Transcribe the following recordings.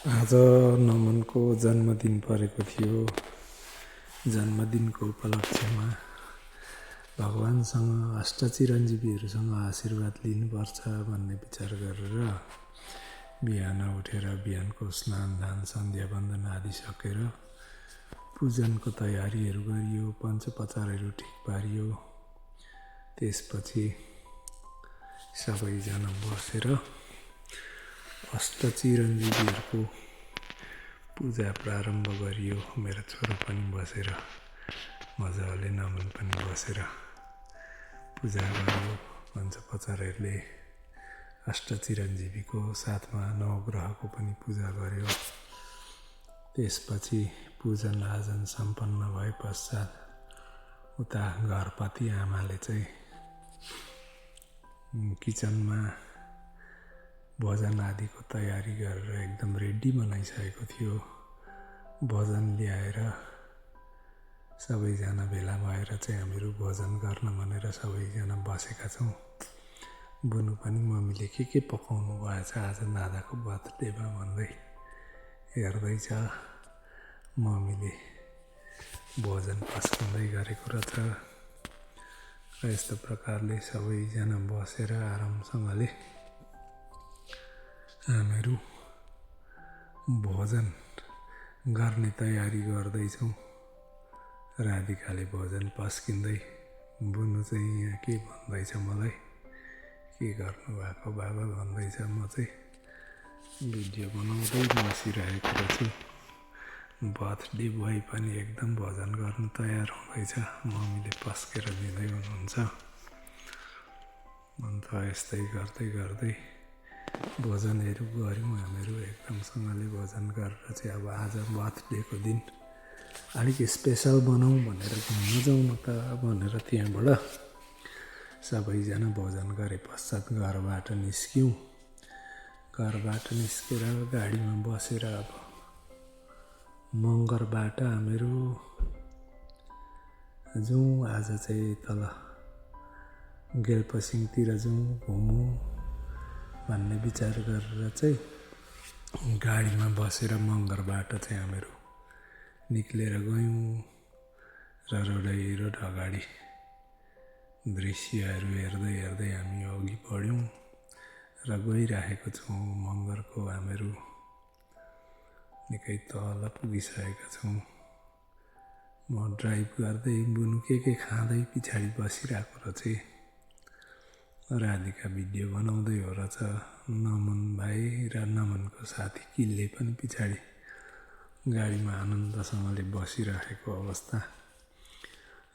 आज नमनको जन्मदिन परेको थियो। जन्मदिनको उपलक्ष्यमा भगवानसँग अष्टचिरञ्जीवीहरूसँग आशीर्वाद लिनुपर्छ भन्ने विचार गरेर बिहान उठेर बिहानको स्नान दान सन्ध्या वन्दन आदि सकेर पूजनको तयारीहरू गरियो, पञ्चोपचारहरू ठिक पारियो। त्यसपछि सबैजना बसेर अष्टचिरञ्जीवीहरूको पूजा प्रारम्भ गरियो। मेरो छोरो पनि बसेर मजाले नमन पनि बसेर पूजा गर्यो। पञ्चोपचारहरूले अष्टचिरञ्जीवीको साथमा नवग्रहको पनि पूजा गर्यो। त्यसपछि पूजन आजन सम्पन्न भए पश्चात उता घरपति आमाले चाहिँ किचनमा भोजन आदिको तयारी गरेर एकदम रेडी बनाइसकेको थियो। भोजन ल्याएर सबैजना भेला भएर चाहिँ हामीहरू भोजन गर्न भनेर सबैजना बसेका छौँ। बुनु पनि मम्मीले के पकाउनु भएछ आज दादाको बर्थडेमा भन्दै हेर्दैछ। मम्मीले भोजन पस्किँदै गरेको रहेछ र यस्तो प्रकारले सबैजना बसेर आरामसँगले हामीहरू भोजन गर्ने तयारी गर्दैछौँ। राधिकाले भोजन पस्किँदै बुनु चाहिँ यहाँ के भन्दैछ मलाई, के गर्नुभएको बाबा भन्दैछ। म चाहिँ भिडियो बनाउँदै बसिरहेको छु। बर्थडे बोय पनि एकदम भोजन गर्न तयार हुँदैछ, मम्मीले पस्केर दिँदै हुनुहुन्छ। अन्त यस्तै गर्दै गर्दै भोजनहरू गऱ्यौँ। हामीहरू एकदमसँगले भोजन गरेर चाहिँ अब आज बर्थडेको दिन अलिक स्पेसल बनाऊँ भनेर घुम्न जाउँ न त भनेर त्यहाँबाट सबैजना भोजन गरे पश्चात घरबाट निस्क्यौँ। घरबाट निस्केर गाडीमा बसेर अब मगरबाट हामीहरू जाउँ। आज चाहिँ तल गेलपसिङतिर जाउँ घुमौँ भन्ने विचार गरेर चाहिँ गाडीमा बसेर मगरबाट चाहिँ हामीहरू निक्लेर गयौँ र रोड अगाडि दृश्यहरू हेर्दै हेर्दै हामी अघि बढ्यौँ र गइरहेको छौँ। मगरको हामीहरू निकै तल पुगिसकेका छौँ। म ड्राइभ गर्दै बुनु के खाँदै पछाडि बसिरहेको रहेछ। राधिका भिडियो बनाउँदै हो रहेछ। नमन भाइ र नमनको साथी किल्ले पनि पछाडि गाडीमा आनन्दसँगले बसिरहेको अवस्था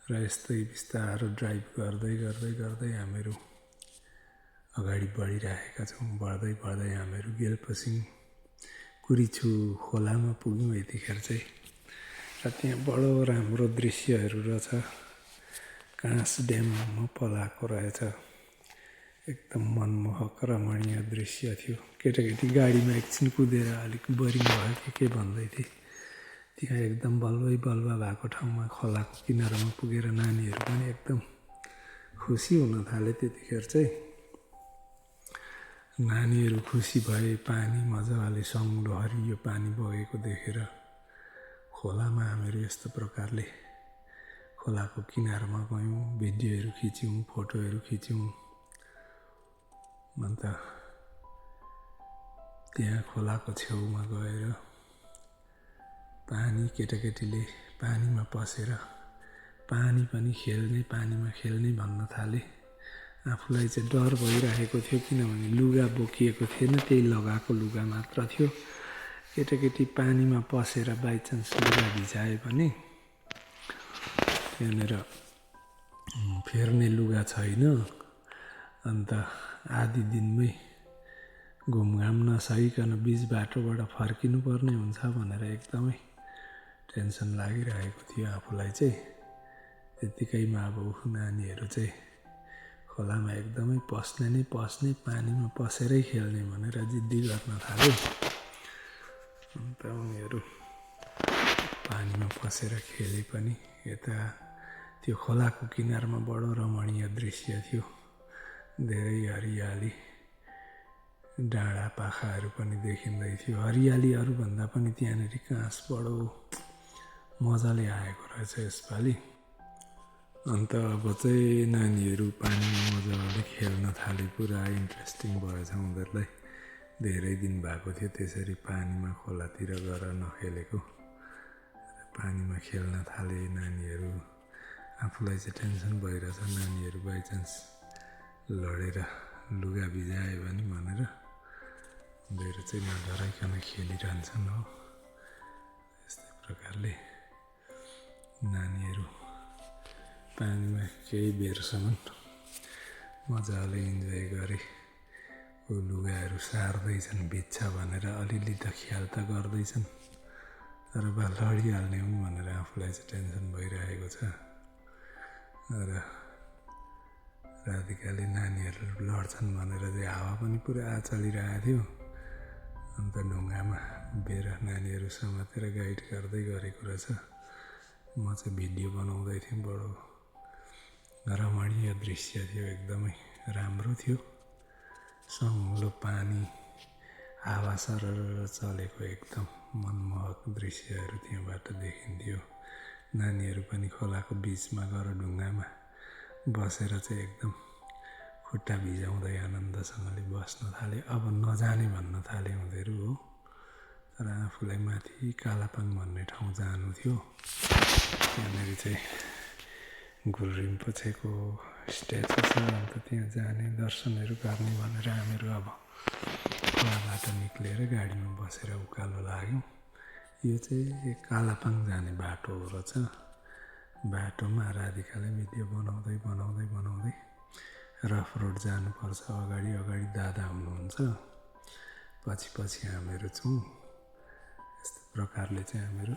र यस्तै बिस्तारो ड्राइभ गर्दै गर्दै गर्दै हामीहरू अगाडि बढिरहेका छौँ। बढ्दै बढ्दै हामीहरू गेलपसिङ कुरिछु खोलामा पुग्यौँ यतिखेर चाहिँ। र त्यहाँ बडो राम्रो दृश्यहरू रहेछ। काँस ड्याम पलाएको रहेछ। एकदम मनमोहक रमणीय दृश्य थियो। केटाकेटी गाडीमा एकछिन कुदेर अलिक बोरिङ भयो के भन्दै थिए। त्यहाँ एकदम बल्बै बल्बा भएको ठाउँमा खोलाको किनारामा पुगेर नानीहरू पनि एकदम खुसी हुन थाले। त्यतिखेर चाहिँ नानीहरू खुसी भए। पानी मजाले सङ्लो हरियो पानी बगेको देखेर खोलामा हामीहरू यस्तो प्रकारले खोलाको किनारमा गयौँ। भिडियोहरू खिच्यौँ, फोटोहरू खिच्यौँ। अन्त त्यहाँ खोलाको छेउमा गएर केटाकेटीले पानीमा पसेर पानीमा खेल्ने भन्न थाले। आफूलाई चाहिँ डर भइरहेको थियो, किनभने लुगा बोकिएको थिएन, त्यही लगाएको लुगा मात्र थियो। केटाकेटी पानीमा पसेर बाइचान्स लुगा भिजाए भने त्यहाँनिर फेर्ने लुगा छैन। अन्त आधी दिनमै घुमघाम नसकिकन बिच बाटोबाट फर्किनु पर्ने हुन्छ भनेर एकदमै टेन्सन लागिरहेको थियो आफूलाई चाहिँ। त्यतिकैमा अब नानीहरू चाहिँ खोलामा एकदमै पस्ने पानीमा पसेरै खेल्ने भनेर जिद्दी गर्न थाल्यो। अन्त उनीहरू पानीमा पसेर खेले पनि यता त्यो खोलाको किनारमा बडो रमणीय दृश्य थियो। धेरै हरियाली डाँडा पाखाहरू पनि देखिँदै थियो। हरियाली अरूभन्दा पनि त्यहाँनिर घाँस बडो मजाले आएको रहेछ यसपालि। अन्त अब चाहिँ नानीहरू पानीमा मजाले खेल्न थाले। पुरा इन्ट्रेस्टिङ भएछ उनीहरूलाई। धेरै दिन भएको थियो त्यसरी पानीमा खोलातिर गएर नखेलेको। पानीमा खेल्न थाले नानीहरू। आफूलाई चाहिँ टेन्सन भइरहेछ नानीहरू बाइचान्स लडेर लुगा भिजायो भने भनेर उनीहरू चाहिँ नडराइकन खेलिरहन्छन् हो। यस्तै प्रकारले नानीहरू पानीमा केही बेरसम्म मजाले इन्जोय गरे। लुगाहरू सार्दैछन् भिज्छ भनेर अलिअलि त ख्याल त गर्दैछन्, तर बा लडिहाल्ने हुन् भनेर आफूलाई चाहिँ टेन्सन भइरहेको छ। र राधिकाले नानीहरू लड्छन् भनेर चाहिँ हावा पनि पुरा चलिरहेको थियो। अन्त ढुङ्गामा बेर नानीहरू समातेर गाइड गर्दै गरेको रहेछ। म चाहिँ भिडियो बनाउँदै थिएँ। बडो रमणीय दृश्य थियो, एकदमै राम्रो थियो। सङ्लो पानी, हावा सरर चलेको एकदम मनमोहक दृश्यहरू त्यहाँबाट देखिन्थ्यो। नानीहरू पनि खोलाको बिचमा गएर ढुङ्गामा बसेर चाहिँ एकदम खुट्टा भिजाउँदै आनन्दसँगले बस्न थाले। अब नजाने भन्न थाले उनीहरू हो। तर आफूलाई माथि कालापाङ भन्ने ठाउँ जानु थियो। त्यहाँनिर चाहिँ गुरु रिम्पोछेको स्ट्याचु छ। अन्त त्यहाँ जाने दर्शनहरू गर्ने भनेर हामीहरू अब खोलाबाट निक्लेर गाडीमा बसेर उकालो लाग्यौँ। यो चाहिँ कालापाङ जाने बाटो हो रहेछ। बाटोमा राधिकाले भिडियो बनाउँदै रफ रोड जानुपर्छ। अगाडि दादा हुनुहुन्छ, पछि हामीहरू छौँ। यस्तो प्रकारले चाहिँ हामीहरू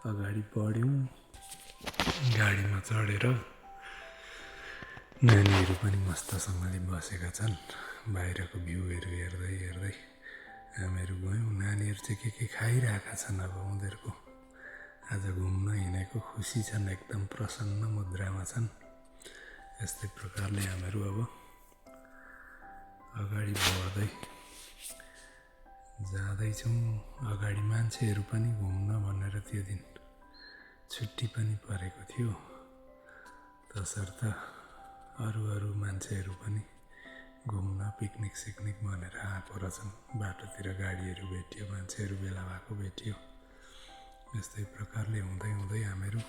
अगाडि बढ्यौँ गाडीमा चढेर। नानीहरू पनि मस्तसँगले बसेका छन् बाहिरको भ्यूहरू हेर्दै। हामीहरू गयौँ। नानीहरू चाहिँ के खाइरहेका छन्। अब उनीहरूको आज घुम्न हिँडेको खुसी छन्, एकदम प्रसन्न मुद्रामा छन्। यस्तै प्रकारले हामीहरू अब अगाडि बढ्दै जाँदैछौँ। अगाडि मान्छेहरू पनि घुम्न भनेर त्यो दिन छुट्टी पनि परेको थियो। तसर्थ अरू मान्छेहरू पनि घुम्न पिकनिक सिकनिक भनेर आएको रहेछन्। बाटोतिर गाडीहरू भेटियो, मान्छेहरू भेला भएको भेटियो। यस्तै प्रकारले हुँदै हामीहरू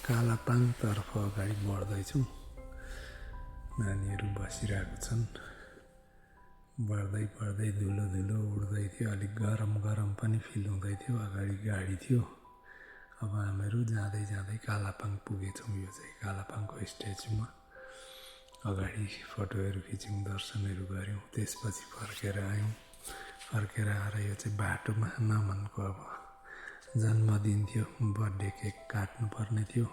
कालापाङतर्फ अगाडि बढ्दैछौँ। नानीहरू बसिरहेको छन्। बढ्दै धुलो उड्दै थियो। अलिक गरम पनि फिल हुँदै थियो। अगाडि गाडी थियो। अब हामीहरू जाँदै कालापाङ पुगेछौँ। यो चाहिँ कालापाङको स्ट्याचुमा अगाडि फोटोहरू खिच्यौँ, दर्शनहरू गऱ्यौँ। त्यसपछि फर्केर आयौँ। फर्केर आएर यो चाहिँ बाटोमा नमनको अब जन्मदिन थियो, बर्थडे केक काट्नुपर्ने थियो।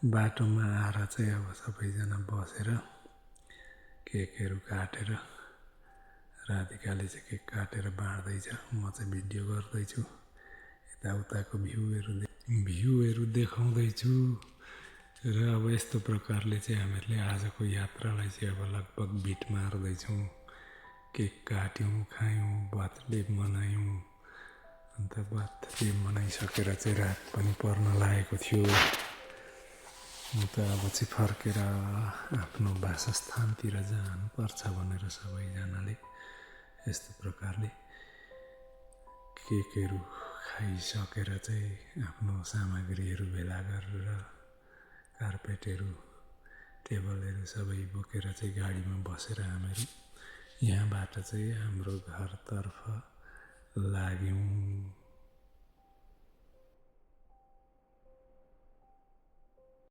बाटोमा आएर चाहिँ अब सबैजना बसेर केकहरू काटेर राधिकाले चाहिँ केक काटेर बाँड्दैछ। म चाहिँ भिडियो गर्दैछु। यताउताको भ्यूहरू देखाउँदैछु। र अब यस्तो प्रकारले चाहिँ हामीहरूले आजको यात्रालाई चाहिँ अब लगभग बिट मार्दैछौँ। केक काट्यौँ, खायौँ, बर्थडे मनायौँ। अन्त बर्थडे मनाइसकेर चाहिँ रात पनि पर्न लागेको थियो। अन्त अब चाहिँ फर्केर आफ्नो वासस्थानतिर जानुपर्छ भनेर सबैजनाले यस्तो प्रकारले केकहरू खाइसकेर चाहिँ आफ्नो सामग्रीहरू भेला गरेर कार्पेटहरू, टेबलहरू सबै बोकेर चाहिँ गाडीमा बसेर हामीहरू यहाँबाट चाहिँ हाम्रो घरतर्फ लाग्यौँ।